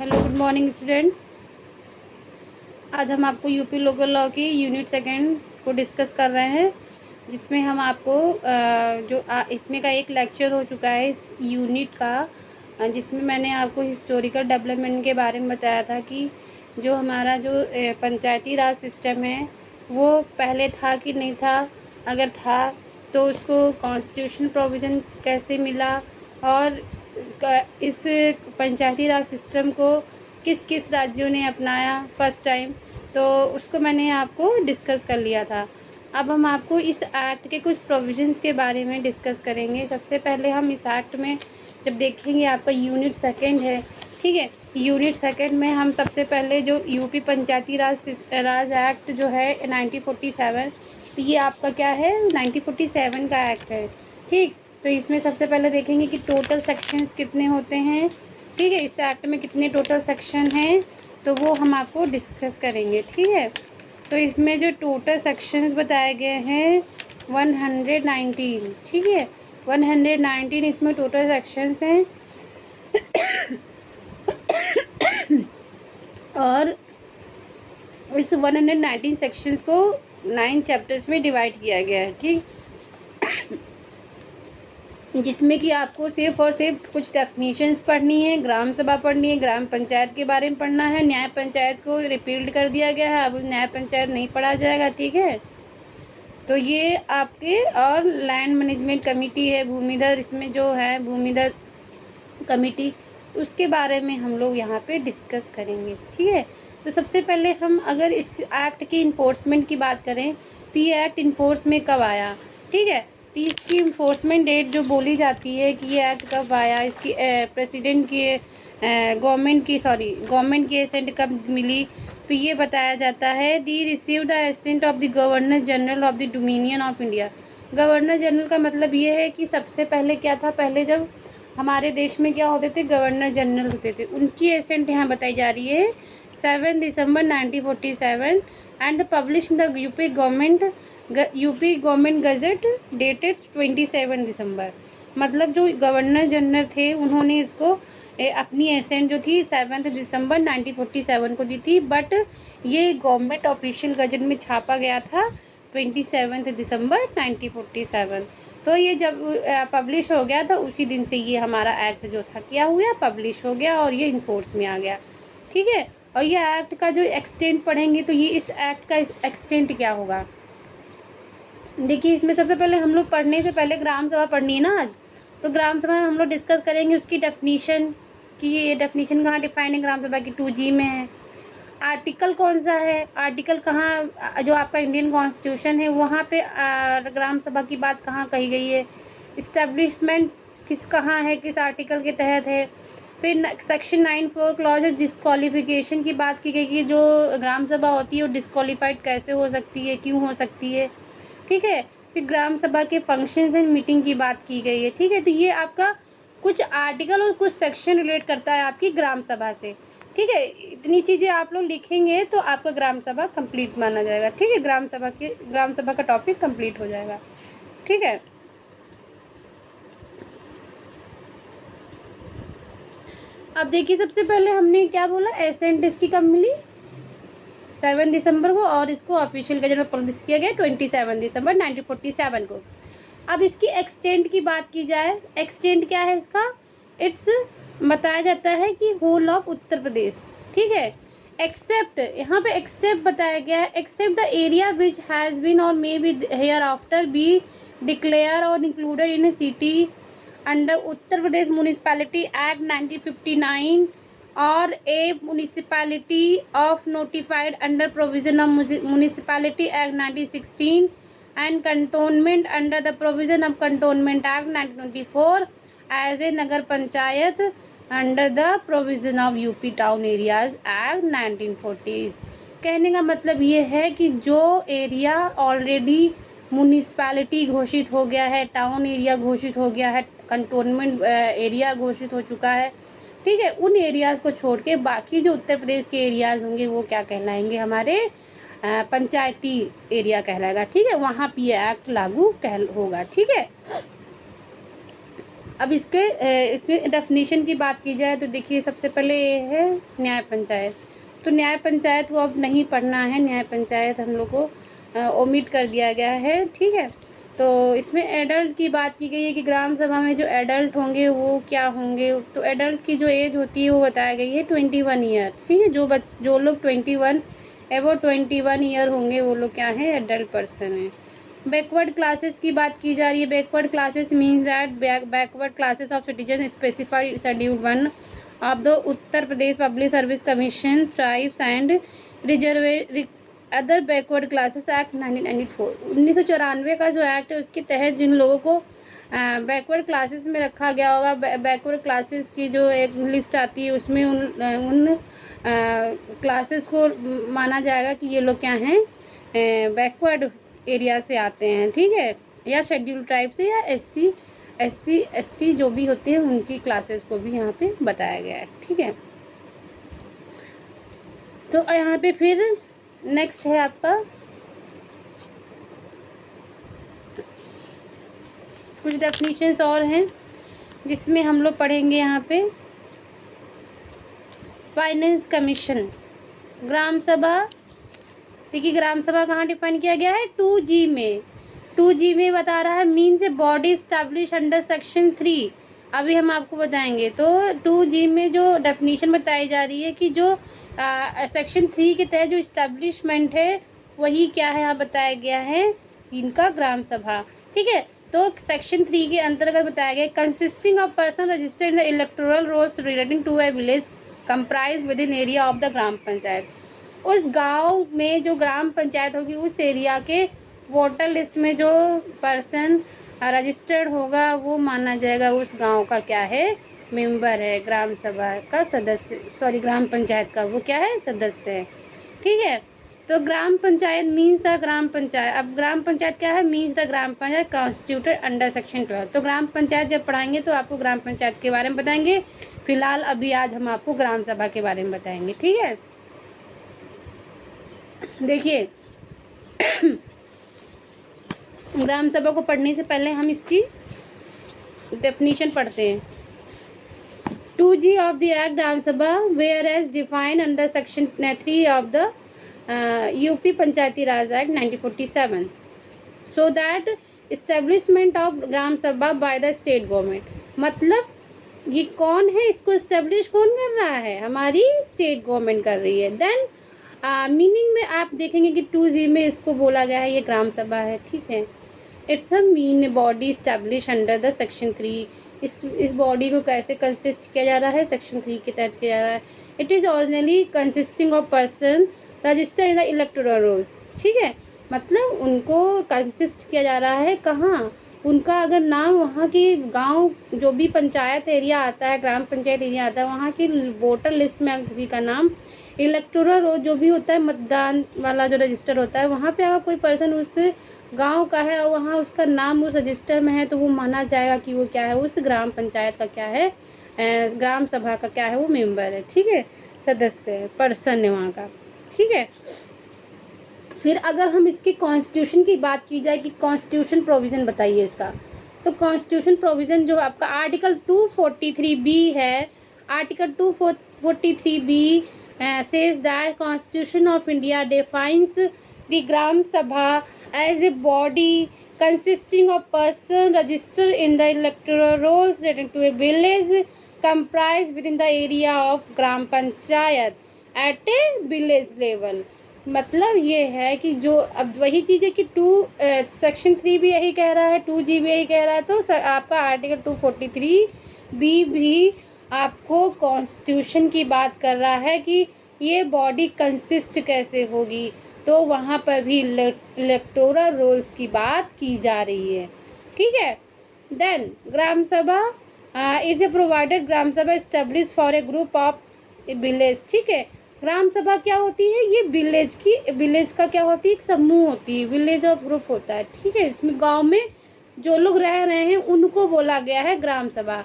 Hello, good morning student. आज हम आपको यूपी लोकल लॉ की यूनिट सेकेंड को डिस्कस कर रहे हैं, जिसमें हम आपको इसमें का एक लेक्चर हो चुका है इस यूनिट का, जिसमें मैंने आपको हिस्टोरिकल डेवलपमेंट के बारे में बताया था कि जो हमारा जो पंचायती राज सिस्टम है वो पहले था कि नहीं था, अगर था तो उसको कॉन्स्टिट्यूशन प्रोविज़न कैसे मिला, और इस पंचायती राज सिस्टम को किस किस राज्यों ने अपनाया फर्स्ट टाइम, तो उसको मैंने आपको डिस्कस कर लिया था। अब हम आपको इस एक्ट के कुछ प्रोविजंस के बारे में डिस्कस करेंगे। सबसे पहले हम इस एक्ट में जब देखेंगे, आपका यूनिट सेकंड है, ठीक है। यूनिट सेकंड में हम सबसे पहले जो यूपी पंचायती राज एक्ट जो है 1947, तो ये आपका क्या है 1947 का एक्ट है, ठीक। तो इसमें सबसे पहले देखेंगे कि टोटल सेक्शंस कितने होते हैं, ठीक है। इस एक्ट में कितने टोटल सेक्शन हैं, तो वो हम आपको डिस्कस करेंगे, ठीक है। तो इसमें जो टोटल सेक्शंस बताए गए हैं 119, ठीक है। 119 इसमें टोटल सेक्शंस हैं और इस 119 सेक्शंस को 9 चैप्टर्स में डिवाइड किया गया है, ठीक। जिसमें कि आपको सिर्फ और सिर्फ कुछ डेफिनेशंस पढ़नी है, ग्राम सभा पढ़नी है, ग्राम पंचायत के बारे में पढ़ना है। न्याय पंचायत को रिपील्ड कर दिया गया है, अब न्याय पंचायत नहीं पढ़ा जाएगा, ठीक है। तो ये आपके और लैंड मैनेजमेंट कमेटी है, भूमिधर, इसमें जो है भूमिधर कमेटी, उसके बारे में हम लोग यहाँ पे डिस्कस करेंगे, ठीक है। तो सबसे पहले हम अगर इस एक्ट की इन्फोर्समेंट की बात करें तो ये एक्ट इन्फोर्स में कब आया, ठीक है। तो इसकी इन्फोर्समेंट डेट जो बोली जाती है कि ये एक्ट कब आया, इसकी प्रेसिडेंट की गवर्नमेंट की एसेंट कब मिली, तो ये बताया जाता है the receive the assent of the governor general of the dominion of India. Governor general का मतलब ये है कि सबसे पहले क्या था, पहले जब हमारे देश में क्या होते थे, गवर्नर जनरल होते थे, उनकी एसेंट यहाँ बताई जा रही है 7 दिसंबर 1947 and publish the UP government gazette dated 27 दिसंबर। मतलब जो गवर्नर जनरल थे उन्होंने इसको अपनी एसेंट जो थी 7 दिसंबर 1947 को दी थी, बट ये गवर्नमेंट ऑफिशियल गजट में छापा गया था 27 दिसंबर 1947। तो ये जब पब्लिश हो गया तो उसी दिन से ये हमारा एक्ट जो था क्या हुआ, पब्लिश हो गया और ये इन्फोर्स में आ गया, ठीक है। और ये एक्ट का जो एक्सटेंट पढ़ेंगे तो ये इस एक्ट का एक्सटेंट क्या होगा, देखिए। इसमें सबसे पहले हम लोग पढ़ने से पहले ग्राम सभा पढ़नी है ना आज, तो ग्राम सभा में हम लोग डिस्कस करेंगे उसकी डेफिनीशन, कि ये डेफिनीशन कहाँ डिफाइन है, ग्राम सभा की 2G में है। आर्टिकल कौन सा है, आर्टिकल कहाँ, जो आपका इंडियन कॉन्स्टिट्यूशन है वहाँ पे ग्राम सभा की बात कहाँ कही गई है, इस्टेब्लिशमेंट कहाँ है, किस आर्टिकल के तहत है। फिर सेक्शन 9(4) क्लॉज डिस्क्वालिफिकेशन की बात की गई कि जो ग्राम सभा होती है वो डिस्क्वालीफाइड कैसे हो सकती है, क्यों हो सकती है, ठीक है। फिर ग्राम सभा के फंक्शंस एंड मीटिंग की बात की गई है, ठीक है। तो ये आपका कुछ आर्टिकल और कुछ सेक्शन रिलेट करता है आपकी ग्राम सभा से, ठीक है। इतनी चीज़ें आप लोग लिखेंगे तो आपका ग्राम सभा कंप्लीट माना जाएगा, ठीक है। ग्राम सभा का टॉपिक कंप्लीट हो जाएगा, ठीक है। अब देखिए, सबसे पहले हमने क्या बोला, एसेंट इसकी कब मिली, 7 दिसंबर को, और इसको ऑफिशियल गजट में पब्लिश किया गया 27 दिसंबर 1947 को। अब इसकी एक्सटेंट की बात की जाए, एक्सटेंट क्या है इसका, इट्स बताया जाता है कि होल ऑफ उत्तर प्रदेश, ठीक है। एक्सेप्ट, यहाँ पे एक्सेप्ट बताया गया है, except the area which has been और may be hereafter be declare और included in a city under Uttar Pradesh municipality act 1959 और a municipality of notified under provision of municipality act 1916 and cantonment under the provision of cantonment act 1924 as a nagar panchayat under the provision of UP town areas act 1940। कहने का मतलब ये है कि जो area already municipality घोषित हो गया है, टाउन एरिया घोषित हो गया है, कंटोनमेंट एरिया घोषित हो चुका है, ठीक है, उन एरियाज़ को छोड़ के बाकी जो उत्तर प्रदेश के एरियाज़ होंगे वो क्या कहलाएंगे, हमारे पंचायती एरिया कहलाएगा, ठीक है। वहाँ पे ये एक्ट लागू होगा, ठीक है। अब इसके इसमें डेफिनेशन की बात की जाए तो देखिए सबसे पहले ये है न्याय पंचायत। तो न्याय पंचायत को अब नहीं पढ़ना है, न्याय पंचायत हम लोग को ओमिट कर दिया गया है, ठीक है। तो इसमें एडल्ट की बात की गई है कि ग्राम सभा में जो एडल्ट होंगे वो क्या होंगे। तो एडल्ट की जो एज होती है वो बताया गई है 21 ईयर, ठीक है। जो लोग 21 एबो 21 ईयर होंगे वो लोग क्या है, एडल्ट पर्सन है। बैकवर्ड क्लासेस की बात की जा रही है। Backward classes means that backward classes of citizen specified schedule 1 of the Uttar Pradesh public service commission tribes and रिजर्वे अदर बैकवर्ड क्लासेस एक्ट 1994। 1994 का जो एक्ट है उसके तहत जिन लोगों को बैकवर्ड क्लासेस में रखा गया होगा, बैकवर्ड क्लासेस की जो एक लिस्ट आती है उसमें उन क्लासेस को माना जाएगा कि ये लोग क्या हैं, बैकवर्ड एरिया से आते हैं, ठीक है, या शेड्यूल ट्राइब से, या SC ST जो भी होते हैं उनकी क्लासेस को भी यहाँ पे बताया गया है, ठीक है। तो यहाँ पे फिर नेक्स्ट है आपका कुछ डेफिनेशंस और हैं जिसमें हम लोग पढ़ेंगे यहाँ पे फाइनेंस कमीशन। ग्राम सभा, देखिए ग्राम सभा कहाँ डिफाइन किया गया है, 2G में। 2G में बता रहा है means a body establish under section 3। अभी हम आपको बताएंगे। तो 2G में जो डेफिनेशन बताई जा रही है कि जो सेक्शन 3 के तहत जो इस्टेब्लिशमेंट है वही क्या है यहाँ बताया गया है, इनका ग्राम सभा, ठीक है। तो सेक्शन 3 के अंतर्गत बताया गया consisting of person registered in the electoral rolls relating to a village comprise within area of the gram panchayat. उस गांव में जो ग्राम पंचायत होगी उस एरिया के वोटर लिस्ट में जो पर्सन रजिस्टर्ड होगा वो माना जाएगा उस गांव का क्या है, मेंबर है, ग्राम सभा का सदस्य, सॉरी ग्राम पंचायत का वो क्या है, सदस्य है, ठीक है। तो ग्राम पंचायत मीन्स द ग्राम पंचायत, अब ग्राम पंचायत क्या है, means the gram panchayat constituted under section 12। तो ग्राम पंचायत जब पढ़ाएंगे तो आपको ग्राम पंचायत के बारे में बताएंगे। फिलहाल अभी आज हम आपको ग्राम सभा के बारे में बताएंगे, ठीक है। देखिए ग्राम सभा को पढ़ने से पहले हम इसकी डेफिनेशन पढ़ते हैं। 2G of the act gram sabha whereas defined under section 3 of the UP panchayati raj act 1947 so that establishment of gram sabha by the state government. मतलब ये कौन है, इसको इस्टेब्लिश कौन कर रहा है, हमारी स्टेट गवर्नमेंट कर रही है। देन मीनिंग में आप देखेंगे कि 2G में इसको बोला गया है ये ग्राम सभा है, ठीक है। It's a mean body establish under the section 3। इस बॉडी को कैसे कंसिस्ट किया जा रहा है, सेक्शन 3 के तहत किया जा रहा है। It is originally consisting of person registered in the electoral rolls, ठीक है। मतलब उनको कंसिस्ट किया जा रहा है कहाँ, उनका अगर नाम वहाँ की गांव जो भी पंचायत एरिया आता है, ग्राम पंचायत एरिया आता है, वहाँ की वोटर लिस्ट में अगर किसी का नाम इलेक्टोरल रोल जो भी होता है मतदान वाला जो रजिस्टर होता है वहाँ पे अगर कोई पर्सन उस गांव का है और वहाँ उसका नाम उस रजिस्टर में है तो वो माना जाएगा कि वो क्या है, उस ग्राम पंचायत का क्या है, ग्राम सभा का क्या है, वो मेंबर है, ठीक है, सदस्य है, पर्सन है वहाँ का, ठीक है। फिर अगर हम इसके कॉन्स्टिट्यूशन की बात की जाए कि कॉन्स्टिट्यूशन प्रोविज़न बताइए इसका, तो कॉन्स्टिट्यूशन प्रोविज़न जो आपका आर्टिकल 243B है, article 243B says that Constitution of India defines the Gram Sabha as a body consisting of persons registered in the electoral rolls relating to a village comprised within the area of Gram Panchayat at a village level। मतलब ये है कि जो अब वही चीज़ है कि section 3 भी यही कह रहा है, 2G भी यही कह रहा है, तो आपका आर्टिकल 243B भी आपको कॉन्स्टिट्यूशन की बात कर रहा है कि ये बॉडी कंसिस्ट कैसे होगी, तो वहाँ पर भी इलेक्टोरल रोल्स की बात की जा रही है, ठीक है। देन ग्राम सभा इज ए प्रोवाइडेड ग्राम सभा establish for a group of village, ठीक है। ग्राम सभा क्या होती है, ये विलेज का क्या होती है, एक समूह होती है, विलेज ऑफ ग्रुप होता है, ठीक है। इसमें गांव में जो लोग रह रहे हैं उनको बोला गया है ग्राम सभा,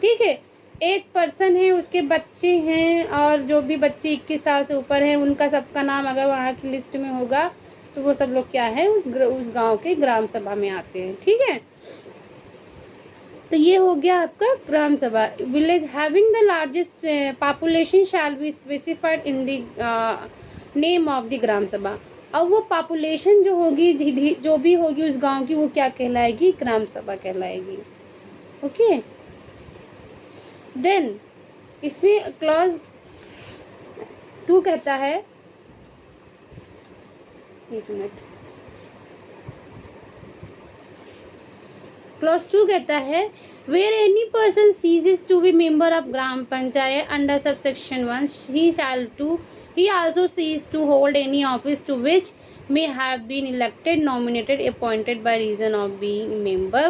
ठीक है। एक पर्सन है, उसके बच्चे हैं और जो भी बच्चे 21 साल से ऊपर हैं उनका सबका नाम अगर वहाँ की लिस्ट में होगा तो वो सब लोग क्या है, उस गांव के ग्राम सभा में आते हैं, ठीक है। तो ये हो गया आपका gram sabha. Village having the largest population shall be specified in the name of the gram sabha. अब वो पॉपुलेशन जो होगी, जो भी होगी उस गांव की, वो क्या कहलाएगी? ग्राम सभा कहलाएगी। ओके, देन इसमें क्लॉज 2 कहता है, एक मिनट, क्लॉज 2 कहता है where any person ceases to be member of gram panchayat under subsection 1 he also ceased to hold any office to which may have been elected, nominated, appointed by reason of being member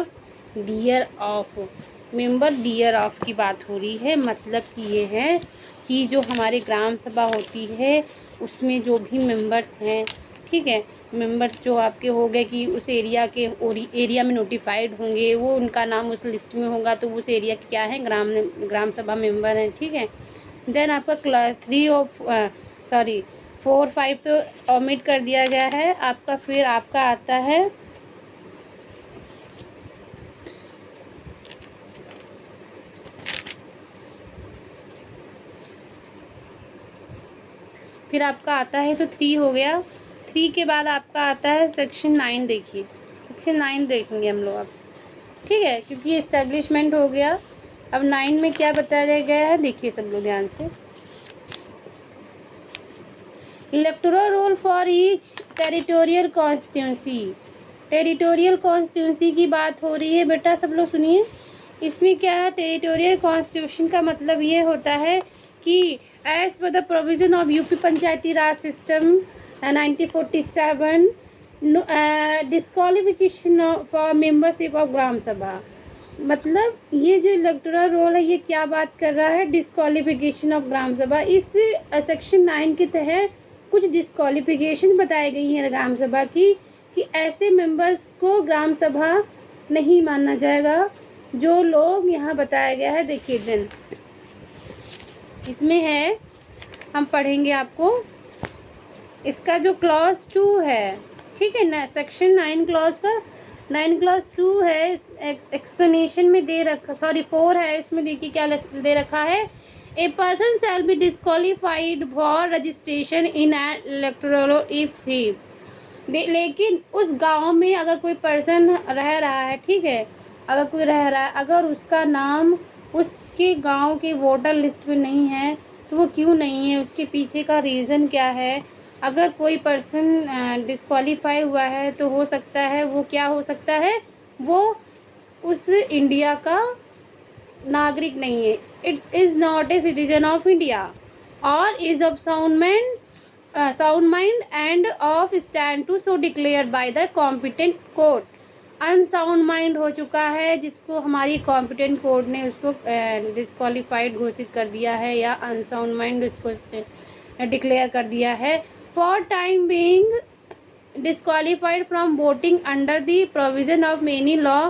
dear of की बात हो रही है। मतलब कि ये है कि जो हमारे ग्राम सभा होती है उसमें जो भी मेंबर्स हैं, ठीक है, मेंबर्स जो आपके हो गए कि उस एरिया में नोटिफाइड होंगे, वो उनका नाम उस लिस्ट में होगा, तो उस एरिया के क्या है? ग्राम सभा मेंबर हैं, ठीक है। देन आपका क्लास 3 ऑफ 4, 5 तो ओमिट कर दिया गया है आपका। फिर आपका आता है तो 3 हो गया। 3 के बाद आपका आता है सेक्शन 9। देखिए सेक्शन 9 देखेंगे हम लोग अब, ठीक है, क्योंकि ये इस्टेब्लिशमेंट हो गया। अब 9 में क्या बताया गया है, देखिए सब लोग ध्यान से। Electoral roll for each territorial constituency की बात हो रही है बेटा, सब लोग सुनिए। इसमें क्या है, टेरिटोरियल कॉन्स्टिट्यूशन का मतलब ये होता है कि as per the provision of UP panchayati raj system 1947 disqualification for membership of gram sabha. मतलब ये जो इलेक्टोरल रोल है ये क्या बात कर रहा है? डिस्क्वालिफिकेशन ऑफ ग्राम सभा। इस सेक्शन 9 के तहत कुछ डिस्क्वालिफिकेशन बताई गई हैं ग्राम सभा की, कि ऐसे मेंबर्स को ग्राम सभा नहीं माना जाएगा जो लोग यहाँ बताया गया है। देखिए देन इसमें है, हम पढ़ेंगे आपको इसका जो क्लॉज 2 है, ठीक है ना, सेक्शन 9 क्लॉज का 9 क्लॉज 2 है, एक्सप्लेनेशन में दे रखा, 4 है इसमें। देखिए क्या दे रखा है, a person shall B disqualified for registration in an electoral if he. लेकिन उस गांव में अगर कोई पर्सन रह रहा है, ठीक है, अगर कोई रह रहा है, अगर उसका नाम उसके गांव के वोटर लिस्ट में नहीं है, तो वो क्यों नहीं है, उसके पीछे का रीज़न क्या है। अगर कोई पर्सन डिस्क्वालीफाई हुआ है तो हो सकता है वो क्या हो सकता है, वो उस इंडिया का नागरिक नहीं है, it is not a citizen of India, और is of sound mind and of stand to so declare by the competent court. Unsound mind हो चुका है, जिसको हमारी कॉम्पिटेंट कोर्ट ने उसको डिस्क्वालीफाइड घोषित कर दिया है, या अनसाउंड माइंड उसको डिक्लेयर कर दिया है। For time being disqualified from voting under the provision of many law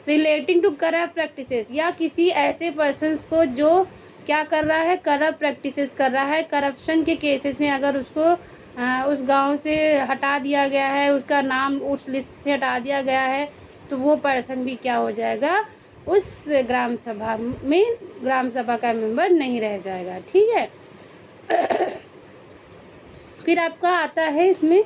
relating to corrupt practices, या किसी ऐसे पर्सन्स को जो क्या कर रहा है, करप्ट प्रैक्टिसेस कर रहा है। करप्शन के केसेस में अगर उसको उस गांव से हटा दिया गया है, उसका नाम उस लिस्ट से हटा दिया गया है, तो वो पर्सन भी क्या हो जाएगा, उस ग्राम सभा में ग्राम सभा का मेंबर नहीं रह जाएगा, ठीक है। फिर आपका आता है इसमें,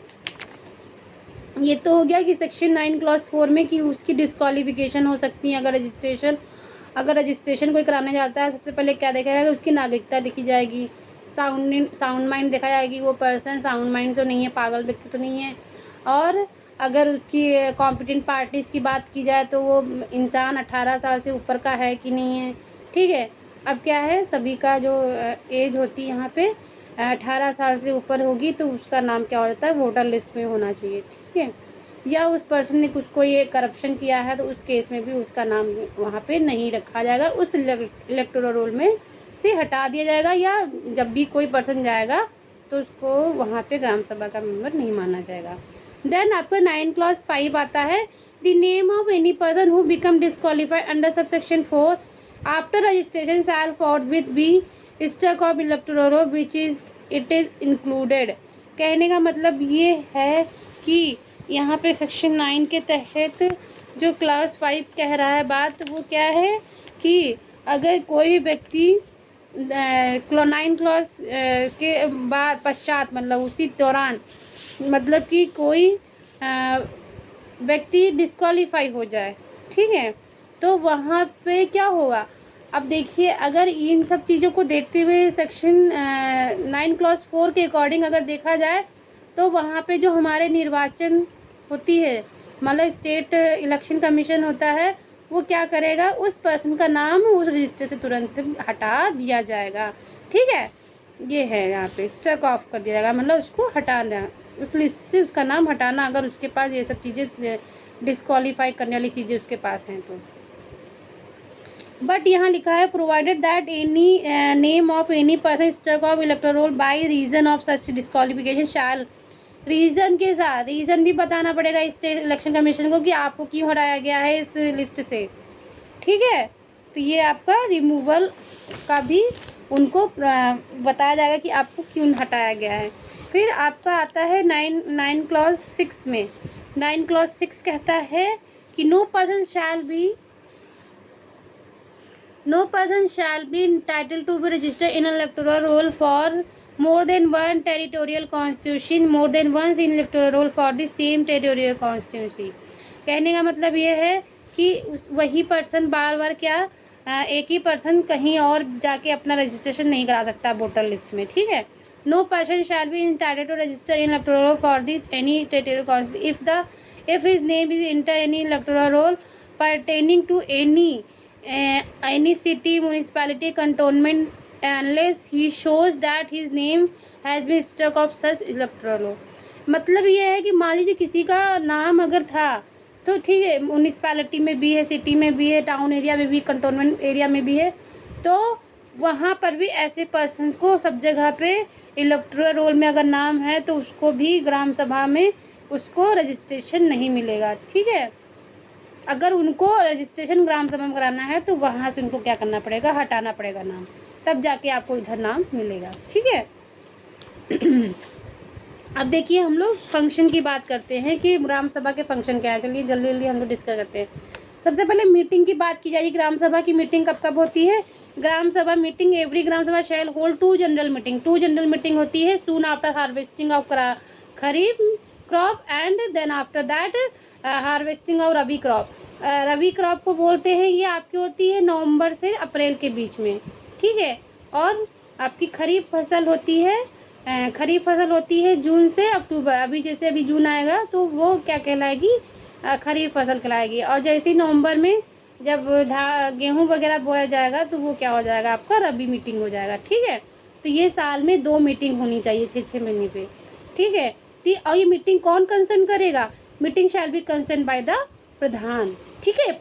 ये तो हो गया कि सेक्शन 9 क्लॉज 4 में कि उसकी डिस्क्वालिफिकेशन हो सकती है। अगर रजिस्ट्रेशन कोई कराने जाता है, सबसे पहले क्या देखा जाएगा, उसकी नागरिकता देखी जाएगी, साउंड माइंड देखा जाएगी, वो पर्सन साउंड माइंड तो नहीं है, पागल व्यक्ति तो नहीं है, और अगर उसकी कॉम्पिटेंट पार्टीज़ की बात की जाए तो वो इंसान 18 साल से ऊपर का है कि नहीं है, ठीक है। अब क्या है, सभी का जो एज होती है यहाँ पे 18 साल से ऊपर होगी, तो उसका नाम क्या हो जाता है, वोटर लिस्ट में होना चाहिए, ठीक है। या उस पर्सन ने कुछ कोई करप्शन किया है तो उस केस में भी उसका नाम वहाँ पे नहीं रखा जाएगा, उस इलेक्टोरल रोल में से हटा दिया जाएगा, या जब भी कोई पर्सन जाएगा तो उसको वहाँ पे ग्राम सभा का मेंबर नहीं माना जाएगा। देन आपका 9 क्लॉज 5 आता है, the name of any person who become disqualified under subsection 4 after registration shall forthwith be stuck off electoral which is included. कहने का मतलब ये है कि यहाँ पे सेक्शन 9 के तहत जो क्लास 5 कह रहा है बात, वो क्या है कि अगर कोई भी व्यक्ति 9 क्लास के बाद पश्चात, मतलब उसी दौरान, मतलब कि कोई व्यक्ति डिस्क्वालीफाई हो जाए, ठीक है, तो वहाँ पे क्या होगा। अब देखिए, अगर इन सब चीज़ों को देखते हुए सेक्शन 9 क्लास 4 के अकॉर्डिंग अगर देखा जाए, तो वहाँ पे जो हमारे निर्वाचन होती है, मतलब स्टेट इलेक्शन कमीशन होता है, वो क्या करेगा, उस पर्सन का नाम उस रजिस्टर से तुरंत हटा दिया जाएगा, ठीक है। ये है यहाँ पे स्ट्रक ऑफ कर दिया जाएगा, मतलब उसको हटाना, उस लिस्ट से उसका नाम हटाना, अगर उसके पास ये सब चीज़ें डिस्क्वालीफाई करने वाली चीज़ें उसके पास हैं तो। बट यहाँ लिखा है provided that any name of any person struck off electoral roll by reason of such disqualification shall, reason के साथ, रीज़न भी बताना पड़ेगा स्टेट इलेक्शन कमीशन को कि आपको क्यों हटाया गया है इस लिस्ट से, ठीक है। तो ये आपका रिमूवल का भी उनको बताया जाएगा कि आपको क्यों हटाया गया है। फिर आपका आता है 9 क्लॉज 6 में। 9 क्लॉज 6 कहता है कि no person shall be entitled to be registered in electoral roll for more than one territorial constituency more than once in electoral roll for the same territorial constituency। कहने का मतलब ये है कि वही पर्सन बार बार क्या एक ही पर्सन कहीं और जाके अपना रजिस्ट्रेशन नहीं करा सकता वोटर लिस्ट में, ठीक है। No person shall be entitled to register in electoral roll for the any territorial constituency if his name is entered any electoral roll pertaining to any city, municipality, cantonment unless he shows that his name has been struck off such electoral roll। मतलब ये है कि मान लीजिए किसी का नाम अगर था तो ठीक है, म्यूनिसपैलिटी में भी है, सिटी में भी है, टाउन एरिया में भी, कंटोनमेंट एरिया में भी है, तो वहाँ पर भी ऐसे पर्सन को सब जगह पे इलेक्टोरल रोल में अगर नाम है तो उसको भी ग्राम सभा में उसको रजिस्ट्रेशन नहीं मिलेगा, ठीक है। अगर उनको रजिस्ट्रेशन ग्राम सभा में कराना है तो वहाँ से उनको क्या करना पड़ेगा, हटाना पड़ेगा नाम, तब जाके आपको इधर नाम मिलेगा, ठीक है। अब देखिए हम लोग फंक्शन की बात करते हैं कि ग्राम सभा के फंक्शन क्या है। चलिए जल्दी जल्दी हम लोग डिस्कस करते हैं। सबसे पहले मीटिंग की बात की जाएगी। ग्राम सभा की मीटिंग कब कब होती है। ग्राम सभा meeting, every gram sabha shall hold 2 general meeting. 2 general meeting होती है soon after harvesting of kharif crop and then after that harvesting of rabi crop. Rabi crop को बोलते हैं, ये आपकी होती है नवंबर से अप्रैल के बीच में, ठीक है। और आपकी खरीफ फसल होती है जून से अक्टूबर। अभी जैसे अभी जून आएगा तो वो क्या कहलाएगी, खरीफ फसल कहलाएगी। और जैसे ही नवंबर में जब गेहूँ वगैरह बोया जाएगा तो वो क्या हो जाएगा, आपका रबी मीटिंग हो जाएगा, ठीक है। तो ये साल में 2 मीटिंग होनी चाहिए 6-6 महीने पे, ठीक है। और ये मीटिंग कौन कंसर्न करेगा, meeting shall be concern by the pradhan, ठीक है।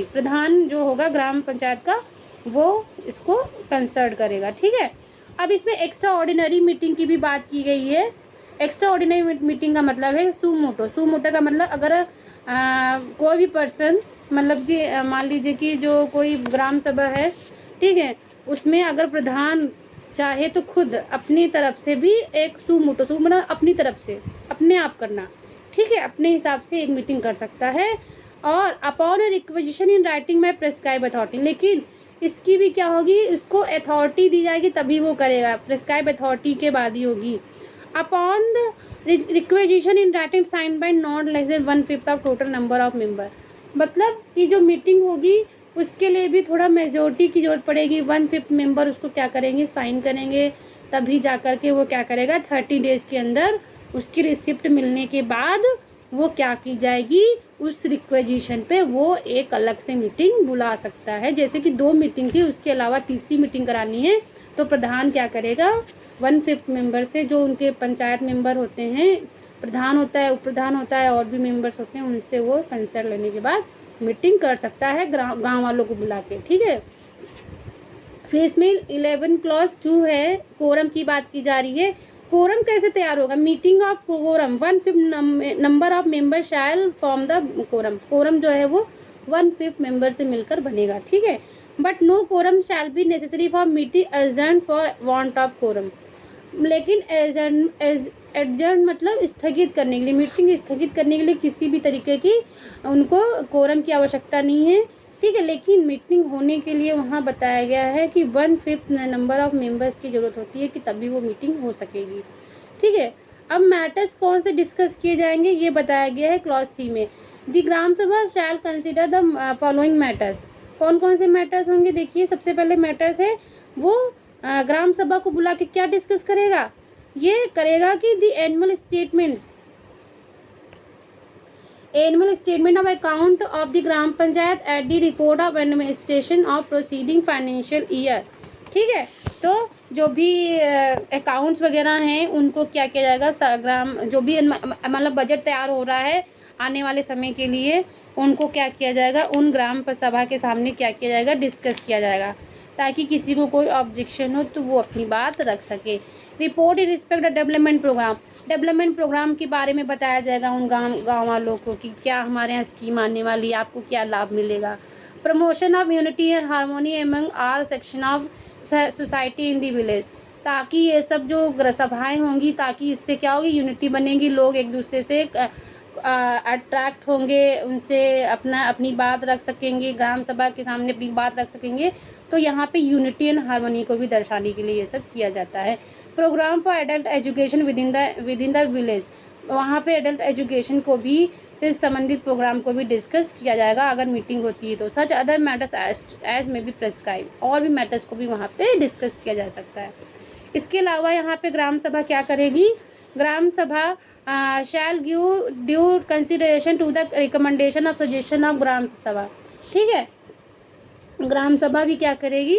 प्रधान जो होगा ग्राम पंचायत का वो इसको कंसर्न करेगा, ठीक है। अब इसमें एक्स्ट्रा ऑर्डिनरी मीटिंग की भी बात की गई है। एक्स्ट्रा ऑर्डिनरी मीटिंग का मतलब है सुमोटो का मतलब अगर कोई भी पर्सन, मतलब जी मान लीजिए कि जो कोई ग्राम सभा है, ठीक है, उसमें अगर प्रधान चाहे तो खुद अपनी तरफ से भी एक मतलब अपनी तरफ से अपने आप करना, ठीक है, अपने हिसाब से एक मीटिंग कर सकता है। और अपॉन रिक्वेजिशन इन राइटिंग में प्रेस्क्राइब अथॉरिटी, लेकिन इसकी भी क्या होगी, इसको अथॉरिटी दी जाएगी तभी वो करेगा, प्रेस्क्राइब अथॉरिटी के बाद ही होगी। Upon the requisition in writing sign by not less than 1/5 of total number of member. मतलब कि जो मीटिंग होगी उसके लिए भी थोड़ा मेजोरिटी की जरूरत पड़ेगी। 1/5 मेंबर उसको क्या करेंगे, साइन करेंगे, तभी जा कर के वो क्या करेगा, 30 डेज़ के अंदर उसकी रिसिप्ट मिलने के बाद वो क्या की जाएगी, उस रिक्वेजिशन पे वो एक अलग से मीटिंग बुला सकता है। जैसे कि 2 मीटिंग थी, उसके अलावा तीसरी मीटिंग करानी है तो प्रधान क्या करेगा, 1/5 मेंबर से, जो उनके पंचायत मेंबर होते हैं, प्रधान होता है, उप प्रधान होता है और भी मेंबर्स होते हैं, उनसे वो कंसर्ट लेने के बाद मीटिंग कर सकता है गाँव वालों को बुला के, ठीक है। फिर इसमें 11 क्लॉज 2 है, कोरम की बात की जा रही है। कोरम कैसे तैयार होगा, meeting of quorum 1/5 number of member shall form the quorum. Quorum जो है वो 1/5 मेंबर से मिलकर बनेगा, ठीक है। But no quorum shall be necessary for meeting adjourn for want of quorum. लेकिन एडजर्न मतलब स्थगित करने के लिए, मीटिंग स्थगित करने के लिए किसी भी तरीके की उनको कोरम की आवश्यकता नहीं है, ठीक है। लेकिन मीटिंग होने के लिए वहाँ बताया गया है कि 1/5 नंबर ऑफ मेंबर्स की ज़रूरत होती है कि तभी वो मीटिंग हो सकेगी, ठीक है। अब मैटर्स कौन से डिस्कस किए जाएंगे ये बताया गया है क्लॉज 3 में। दी ग्राम सभा शैल कंसिडर द फॉलोइंग मैटर्स। कौन कौन से मैटर्स होंगे देखिए। सबसे पहले मैटर्स है वो ग्राम सभा को बुला के क्या डिस्कस करेगा, ये करेगा कि the annual statement of account of the gram panchayat at the report of administration of proceeding financial year, ठीक है। तो जो भी अकाउंट्स वगैरह हैं उनको क्या किया जाएगा, ग्राम जो भी मतलब बजट तैयार हो रहा है आने वाले समय के लिए, उनको क्या किया जाएगा, उन ग्राम सभा के सामने क्या किया जाएगा, डिस्कस किया जाएगा, ताकि किसी को कोई ऑब्जेक्शन हो तो वो अपनी बात रख सके। Report in respect of development programme के बारे में बताया जाएगा उन गाँव वालों को कि क्या हमारे यहाँ स्कीम आने वाली है, आपको क्या लाभ मिलेगा। Promotion of unity and harmony among all section of society in the village, ताकि ये सब जो सभाएं होंगी ताकि इससे क्या होगी, यूनिटी बनेगी, लोग एक दूसरे से अट्रैक्ट होंगे, उनसे अपनी बात रख सकेंगे, ग्राम सभा के सामने अपनी बात रख सकेंगे। तो यहाँ पे यूनिटी एंड हार्मनी को भी दर्शाने के लिए ये सब किया जाता है। Programme for adult education with in the village, वहाँ पे एडल्ट एजुकेशन को भी से संबंधित प्रोग्राम को भी डिस्कस किया जाएगा अगर मीटिंग होती है तो। सच अदर मैटर्स एज में बी प्रेस्क्राइब, और भी मैटर्स को भी वहाँ पे डिस्कस किया जा सकता है। इसके अलावा यहाँ पे ग्राम सभा क्या करेगी, gram sabha shall give due consideration to the recommendation of suggestion of gram sabha, ठीक है। ग्राम सभा भी क्या करेगी,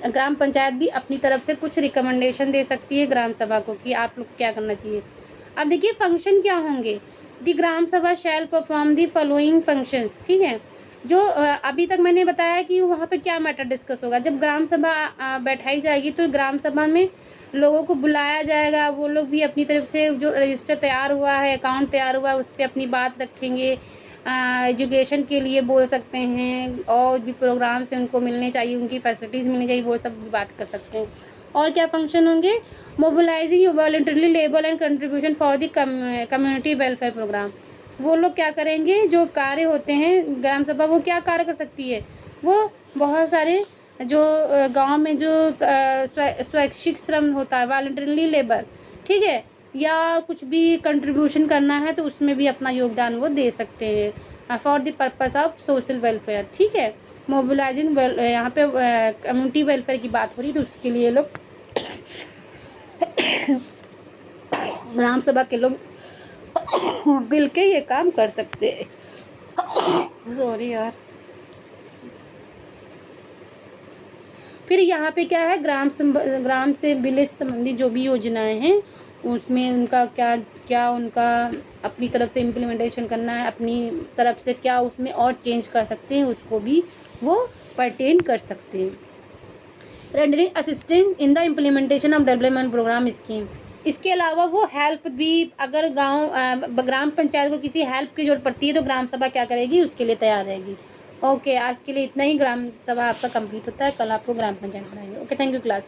ग्राम पंचायत भी अपनी तरफ से कुछ रिकमेंडेशन दे सकती है ग्राम सभा को कि आप लोग क्या करना चाहिए। अब देखिए फंक्शन क्या होंगे, दी ग्राम सभा शैल परफॉर्म दी फॉलोइंग फंक्शंस, ठीक है। जो अभी तक मैंने बताया कि वहाँ पे क्या मैटर डिस्कस होगा, जब ग्राम सभा बैठाई जाएगी तो ग्राम सभा में लोगों को बुलाया जाएगा, वो लोग भी अपनी तरफ से जो रजिस्टर तैयार हुआ है, अकाउंट तैयार हुआ है, उस पर अपनी बात रखेंगे, एजुकेशन के लिए बोल सकते हैं, और भी प्रोग्राम से उनको मिलने चाहिए, उनकी फैसिलिटीज़ मिलनी चाहिए, वो सब भी बात कर सकते हैं। और क्या फंक्शन होंगे, mobilising voluntarily labour and contribution for the community welfare programme, वो लोग क्या करेंगे, जो कार्य होते हैं ग्राम सभा वो क्या कार्य कर सकती है, वो बहुत सारे जो गांव में जो स्वैच्छिक श्रम होता है, वॉलंटरली लेबर, ठीक है, या कुछ भी कंट्रीब्यूशन करना है तो उसमें भी अपना योगदान वो दे सकते हैं for the purpose of social welfare, ठीक है। मोबिलाइजिंग यहाँ पे कम्युनिटी वेलफेयर की बात हो रही तो उसके लिए लोग ग्राम सभा के लोग मिल के ये काम कर सकते हैं। सॉरी यार। फिर यहाँ पे क्या है, ग्राम से विलेज संबंधी जो भी योजनाएं हैं उसमें उनका क्या उनका अपनी तरफ से इम्प्लीमेंटेशन करना है, अपनी तरफ से क्या उसमें और चेंज कर सकते हैं, उसको भी वो परटेन कर सकते हैं। Rendering assistant in the implementation of development programme scheme, इसके अलावा वो हेल्प भी, अगर ग्राम पंचायत को किसी हेल्प की जरूरत पड़ती है तो ग्राम सभा क्या करेगी, उसके लिए तैयार रहेगी। ओके, आज के लिए इतना ही। ग्राम सभा आपका कंप्लीट होता है, कल आपको ग्राम पंचायत पढ़ाएंगे। Okay, thank you class.